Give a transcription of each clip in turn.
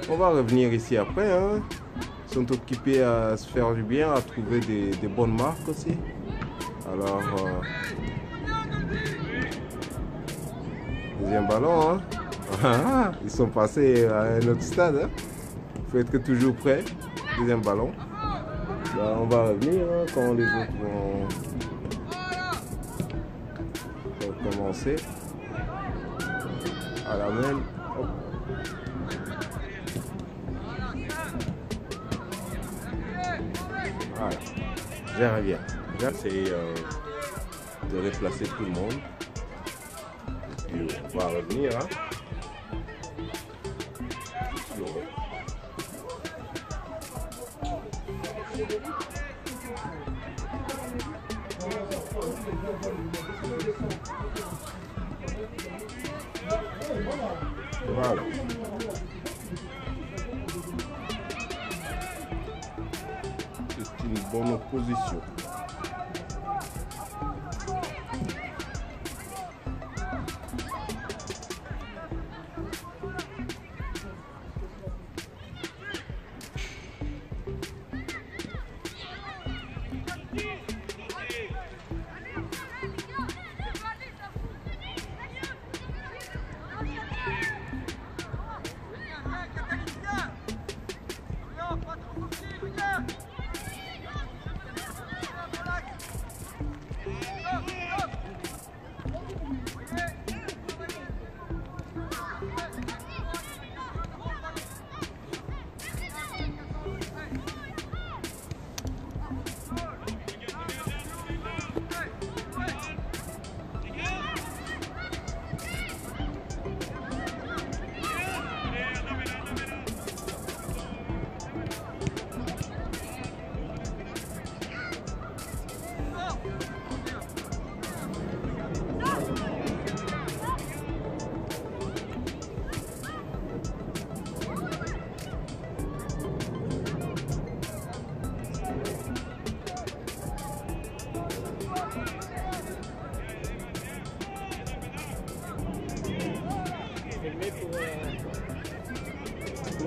On va revenir ici après. Hein. Ils sont occupés à se faire du bien, à trouver des bonnes marques aussi. Alors, deuxième ballon. Hein. Ils sont passés à un autre stade. Hein. Il faut être toujours prêt. Deuxième ballon. Là, on va revenir hein, quand les autres vont commencer. À la même. Hop. Voilà. Je reviens. C'est de replacer tout le monde. Et on va revenir. Hein. Voilà. C'est une bonne opposition.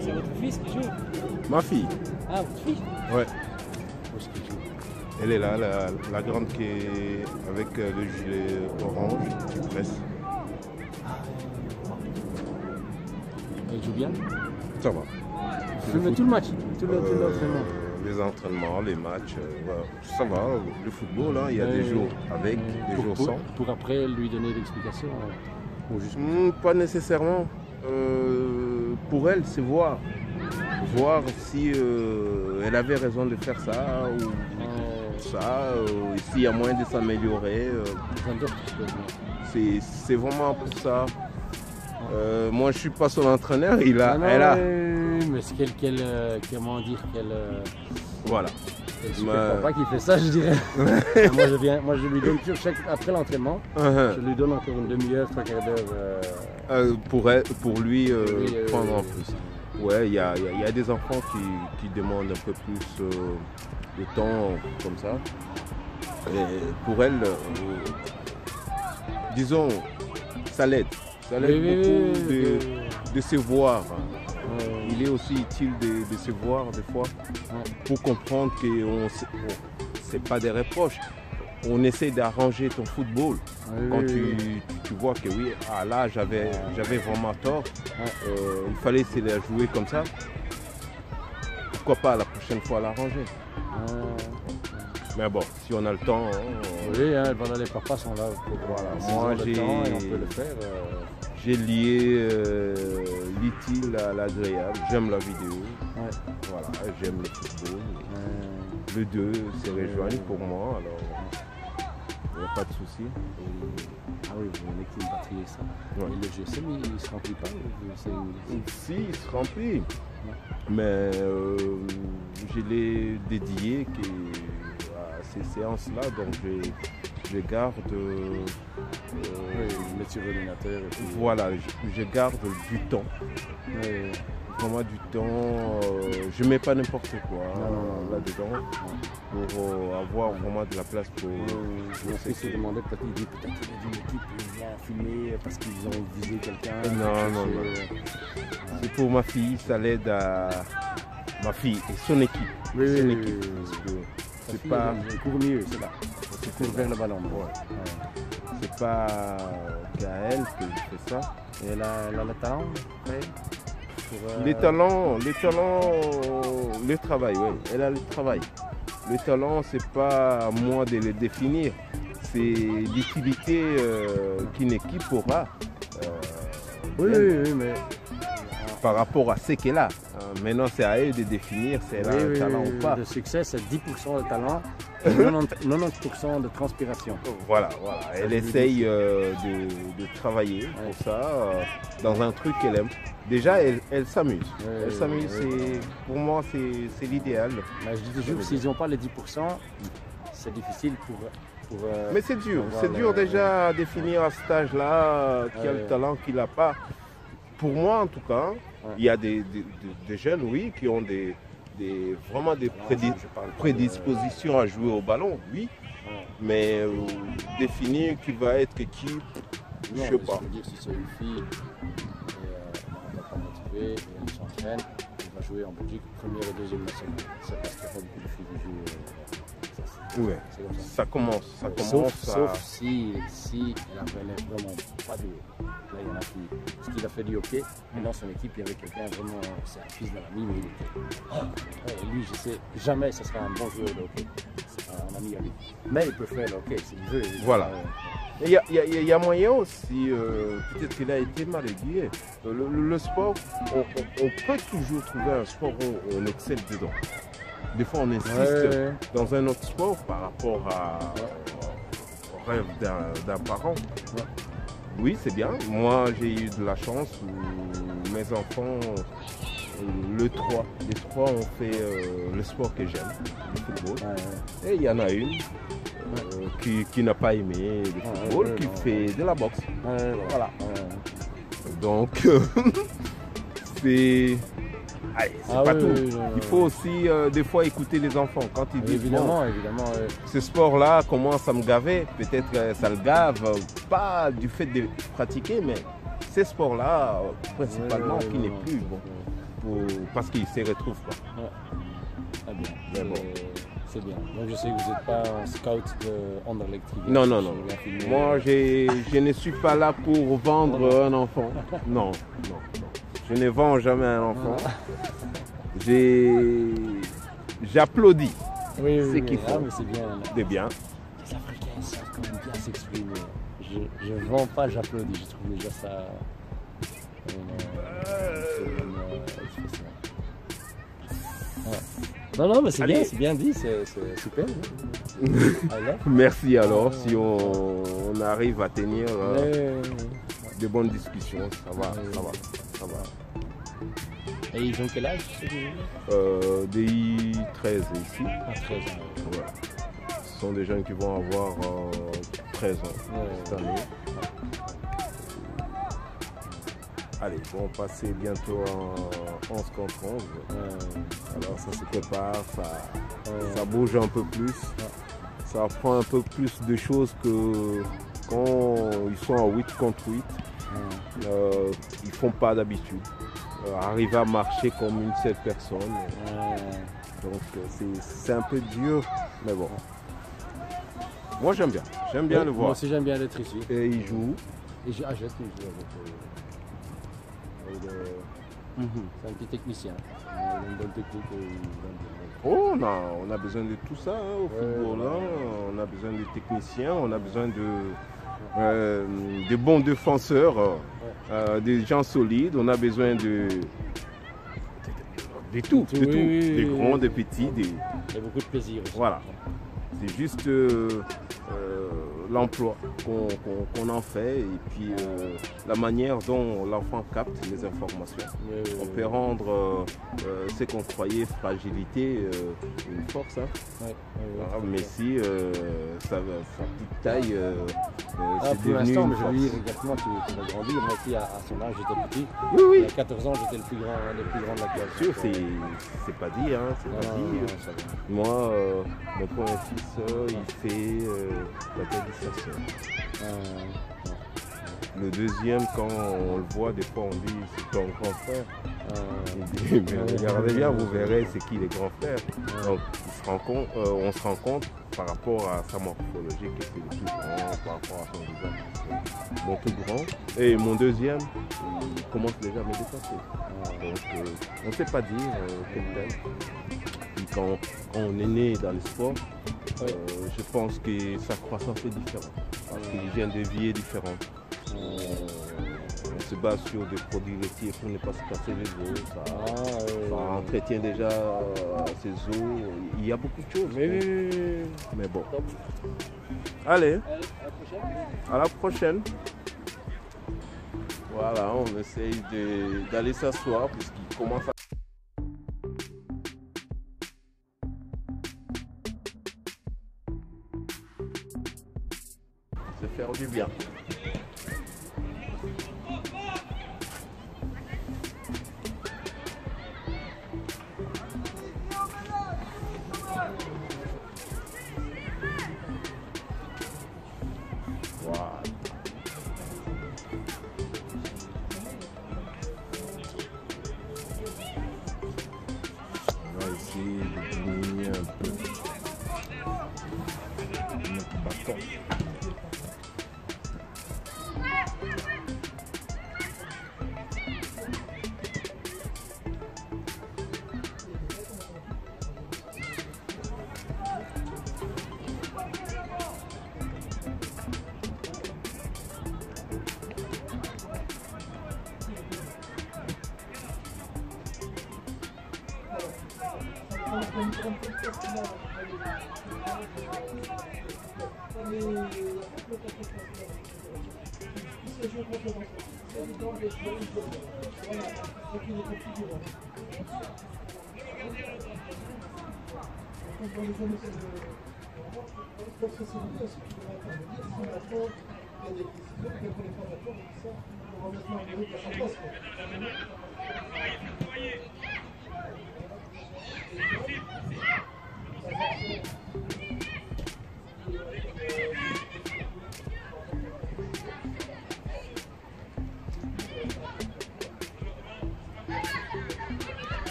C'est votre fils qui joue? Ma fille. Ah, votre fille? Ouais. Où est-ce qu'il joue? Elle est là, la grande qui est avec le gilet orange qui presse. Elle joue bien? Ça va. Tout le match, tout l'entraînement. Les entraînements, les matchs, ça va. Le football, hein, il y a des jours avec, des jours sans. Pour après lui donner l'explication ou juste... Pas nécessairement. Pour elle, c'est voir. Voir si elle avait raison de faire ça ou ça, s'il y a moyen de s'améliorer. C'est vraiment pour ça. Moi, je ne suis pas son entraîneur, elle a. Mais c'est comment dire qu'elle. Voilà. C'est le papa qui fait ça, je dirais. moi, je lui donne toujours après l'entraînement, je lui donne encore une demi-heure, 3/4 d'heure. Pour lui, prendre en plus. Ouais, il y a des enfants qui demandent un peu plus de temps comme ça. Et pour elle, disons, ça l'aide. Ça l'aide beaucoup de se voir. Il est aussi utile de se voir des fois pour comprendre que c'est pas des reproches. On essaie d'arranger ton football. Quand tu vois que oui, là j'avais vraiment tort. Il fallait essayer de la jouer comme ça. Pourquoi pas la prochaine fois l'arranger. Mais bon, si on a le temps. Voilà, les papas sont là pour voir. Moi, le temps et on peut le faire. J'ai lié l'utile à l'agréable. J'aime la vidéo. Voilà, j'aime le football. Les deux se rejoignent pour moi. Alors, il n'y a pas de souci. Ah oui, vous avez une batterie et ça. Ouais. Et le GSM, il ne se remplit pas? Si, il se remplit. Mais je l'ai dédié à ces séances-là, donc je garde. Le sur l'ordinateur. Voilà, je garde du temps. vraiment du temps. Je ne mets pas n'importe quoi là-dedans pour avoir vraiment de la place pour. Mon fils se demandait peut-être qu'il y a d'une équipe qui vient filmer parce qu'ils ont visé quelqu'un. Non. C'est pour ma fille, ça l'aide à ma fille et son équipe. Oui. C'est pas. Elle court mieux, c'est là. C'est court vers le ballon. C'est pas qu'à elle que je fais ça. Et elle a le talent Les talents, le travail, oui. Elle a le travail. Le talent, c'est pas à moi de le définir. C'est l'utilité qu'une équipe aura. Oui, mais par rapport à ce qu'elle a. Maintenant, c'est à elle de définir si elle a un talent ou pas. Le succès, c'est 10% de talent et 90% de transpiration. Voilà. Elle essaye de travailler pour ça, dans un truc qu'elle aime. Déjà, elle s'amuse. Elle s'amuse, pour moi, c'est l'idéal. Je dis toujours que s'ils n'ont pas les 10%, c'est difficile pour mais c'est dur déjà à définir à cet âge-là qui a le talent, qui l'a pas. Pour moi, en tout cas, il y a des jeunes, oui, qui ont vraiment des prédispositions à jouer au ballon, oui. Mais définir qui va être équipe, je ne sais pas. Je veux dire, si c'est une fille, elle n'est pas motivée, et elle s'entraîne, elle va jouer en Belgique, première et deuxième nationale. C'est parce qu'il n'y a pas beaucoup de filles qui jouent. Oui, ça commence. Sauf si elle n'avait vraiment pas de. Là, il y en a qui. Parce qu'il a fait du hockey, et dans son équipe, il y avait quelqu'un vraiment. C'est un fils de l'ami, mais il était. Et lui, je sais, jamais ce sera un bon joueur de hockey. C'est un ami à lui. Mais il peut faire le hockey s'il veut. Voilà. Il y a moyen aussi, peut-être qu'il a été mal aiguillé. Le sport, on peut toujours trouver un sport où on excelle dedans. Des fois, on insiste dans un autre sport par rapport au rêve d'un parent. Oui, c'est bien. Moi, j'ai eu de la chance où mes enfants, les trois ont fait le sport que j'aime, le football. Et il y en a une qui n'a pas aimé le football, qui fait de la boxe. Voilà. Donc, c'est... c'est pas tout. Il faut aussi des fois écouter les enfants quand ils disent évidemment. Ce sport-là commence à me gaver. Peut-être que ça le gave, pas du fait de pratiquer, mais ces sports-là, principalement, qui n'est plus bon. Parce qu'ils se retrouvent pas. Ah bien. Mais bon. C'est bien. Donc je sais que vous n'êtes pas un scout de Anderlecht. Non. Moi, je ne suis pas là pour vendre un enfant. Non. Je ne vends jamais un enfant. J'applaudis ce qu'ils font. Mais c'est bien. C'est bien. Les Africains savent quand même bien s'exprimer. Je ne vends pas, j'applaudis. Je trouve déjà ça expression. Non, mais c'est bien dit, c'est super. Merci alors, si on arrive à tenir de bonnes discussions, ça va. Et ils ont quel âge Des 13 ici. 13 ans. Ouais. Ce sont des jeunes qui vont avoir 13 ans cette année. Allez, ils vont passer bientôt en 11 contre 11. Alors ça se prépare, ça bouge un peu plus. Ça apprend un peu plus de choses que quand ils sont en 8 contre 8. Ils font pas d'habitude. Arriver à marcher comme une seule personne. Donc c'est un peu dur, mais bon. Moi j'aime bien le voir. Moi aussi j'aime bien être ici. Et il joue. Et j'achète qu'il joue avec c'est un petit technicien. Il a une bonne technique. Oh, on a besoin de tout ça au football. On a besoin de techniciens, on a besoin de bons défenseurs, des gens solides, on a besoin de tout, des grands, des petits. Il y a beaucoup de plaisir aussi. Voilà. C'est juste l'emploi qu'on en fait et puis la manière dont l'enfant capte les informations. On peut rendre ce qu'on croyait fragilité une force. Hein. Messi, sa petite taille, c'est pour devenu l'instant, une mais je force. veux dire, exactement, tu vas grandir. Moi aussi, à son âge, j'étais petit. Oui, oui. Il y a 14 ans, j'étais le plus grand de la classe. Bien sûr, c'est pas dit, hein, c'est pas dit. Ça va. Moi, mon premier fils, il fait la taille de sa sœur. Le deuxième, quand on le voit, des fois on dit c'est ton grand frère. Il dit, mais regardez bien, vous verrez c'est qui les grands frères. Donc on se rend compte par rapport à sa morphologie que c'est le plus grand, par rapport à son visage. Mon tout grand. Et mon deuxième, il commence déjà à me dépasser. Donc on ne sait pas dire quel tel. Puis quand on est né dans le sport, je pense que sa croissance est différente. Parce qu'il vient de vie différentes. On se base sur des produits laitiers pour ne pas se casser les os. Ça entretient déjà ses os. Il y a beaucoup de choses. Mais bon. Allez, à la prochaine. Voilà, on essaye d'aller s'asseoir puisqu'il commence à... se faire du bien. Voilà. On va essayer de diminuer un peu notre bâton.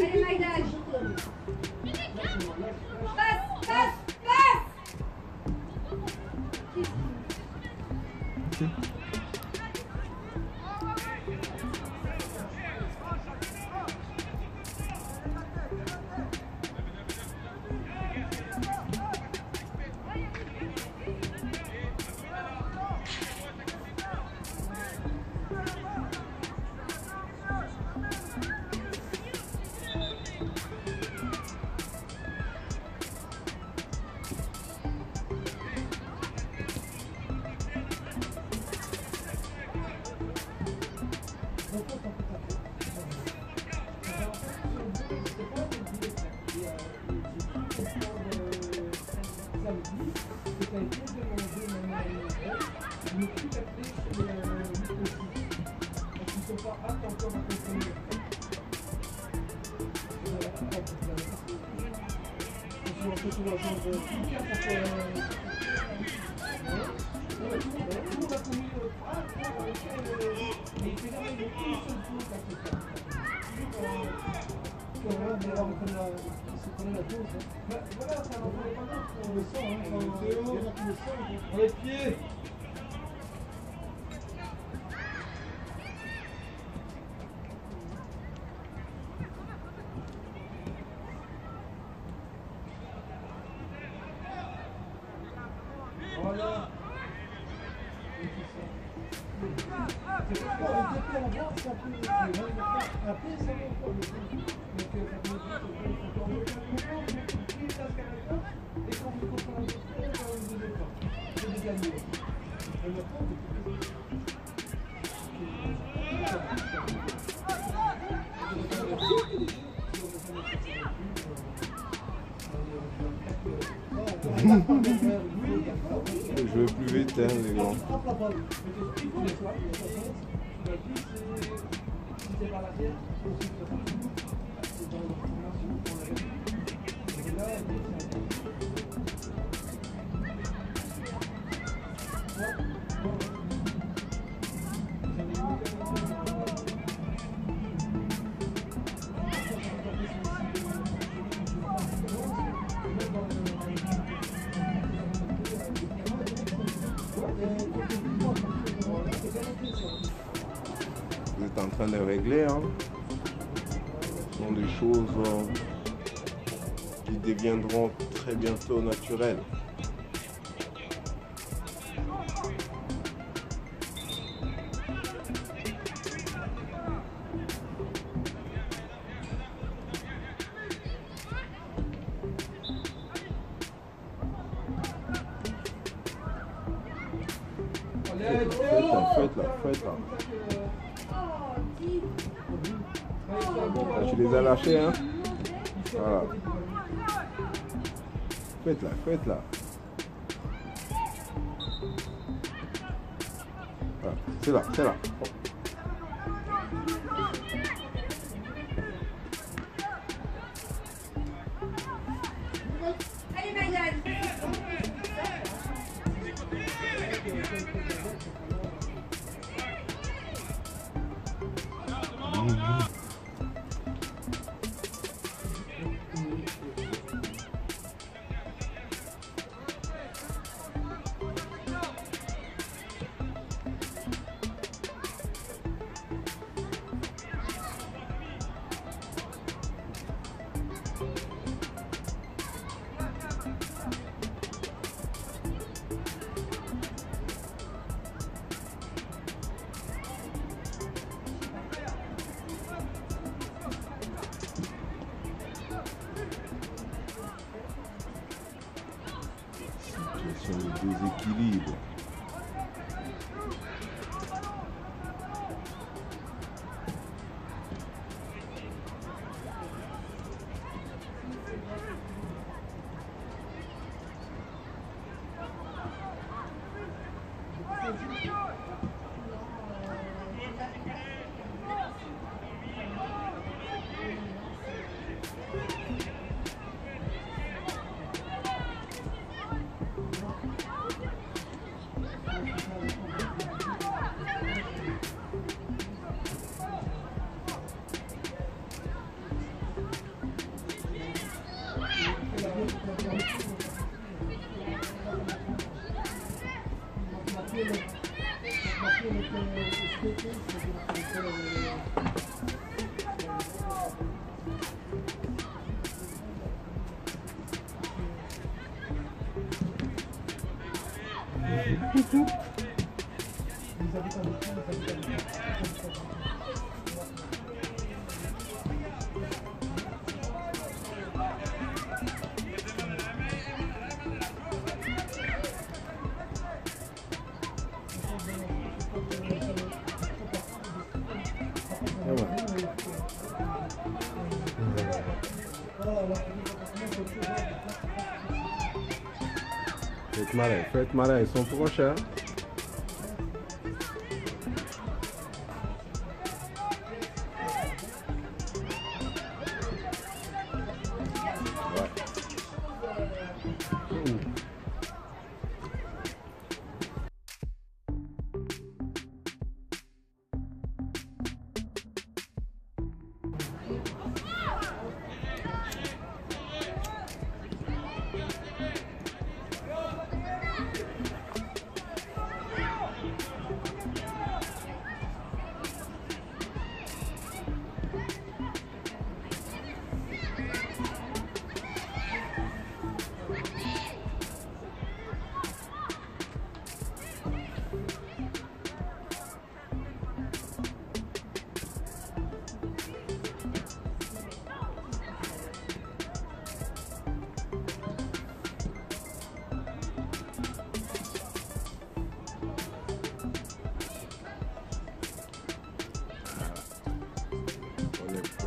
Allez, Maïdal. Passe, passe, passe. ne plus capter sur le aussi. Donc ils ne sont pas aptes encore à comprendre. Si on fait tout la chose, tout le monde a commis mais finalement il y a une seule chose à faire. Se connaît la dose. Voilà, ça n'en fait pas d'autre. On le sent, il y en a qui le sentent. Les pieds. Voilà. C'est pas pour le dépôt en vente, ça peut après ça va encore le coup. Donc ça peut et quand vous comprenez le faire, vous ne devez pas. Vous devez gagner. Et maintenant, je veux plus vite, hein, les gars. Vous êtes en train de régler, hein. Ce sont des choses qui deviendront très bientôt naturelles. Faites-la. Tu les as lâchés, hein? Voilà. Faites-la. Voilà. C'est là. Oh. Allez, Maïdan. Situation de déséquilibre. Faites malin, ils sont proches, hein.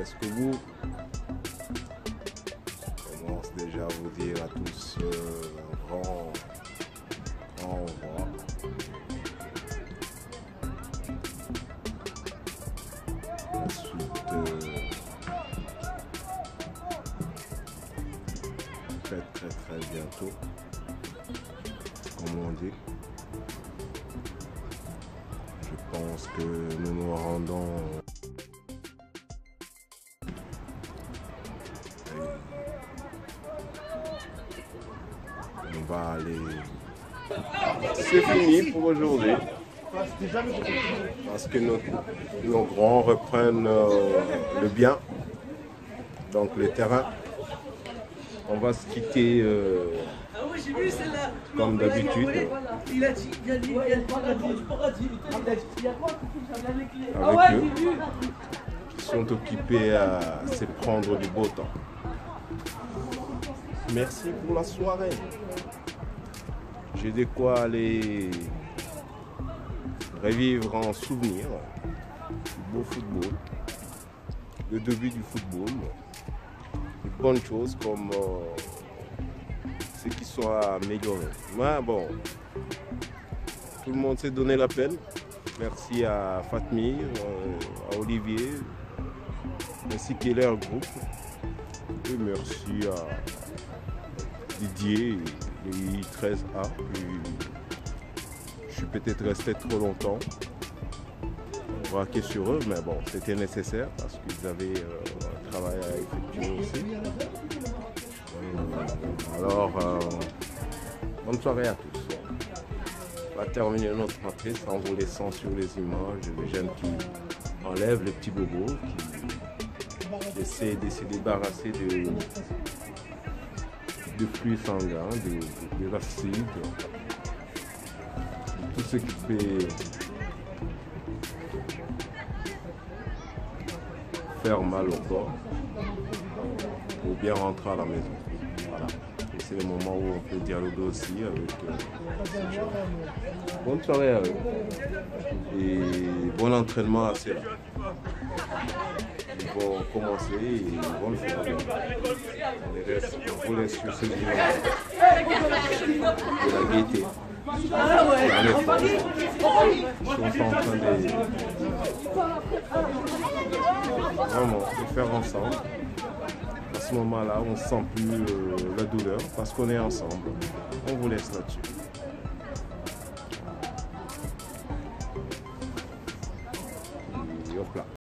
presque au bout. Je commence déjà à vous dire à tous un grand au revoir. Ensuite, très bientôt, comme on dit. Je pense que nous nous rendons on va aller. C'est fini pour aujourd'hui. Parce que nos grands reprennent le bien, donc le terrain. On va se quitter comme d'habitude avec eux qui sont occupés à se prendre du beau temps. Merci pour la soirée. J'ai de quoi aller revivre en souvenir du beau football, le début du football, de bonnes choses comme ce qui sont améliorés. Mais bon, tout le monde s'est donné la peine. Merci à Fatmir, à Olivier, ainsi que leur groupe. Et merci à Didier, les 13A. Je suis peut-être resté trop longtemps braqué sur eux, mais bon, c'était nécessaire parce qu'ils avaient un travail à effectuer aussi. Alors, bonne soirée à tous. On va terminer notre matrice en vous laissant sur les images les jeunes qui enlèvent les petits bobos, qui essaient de se débarrasser de flux sanguins, de l'acide, de tout ce qui peut faire mal au corps pour bien rentrer à la maison. Voilà. Et c'est le moment où on peut dialoguer aussi avec ces gens. Bonne soirée à eux et bon entraînement à ceux-là. Ils vont commencer et ils vont le faire bien. On vous laisse sur ce dimanche de la gaieté. Ils sont en train de faire ensemble. À ce moment-là, on ne sent plus la douleur parce qu'on est ensemble. On vous laisse là-dessus.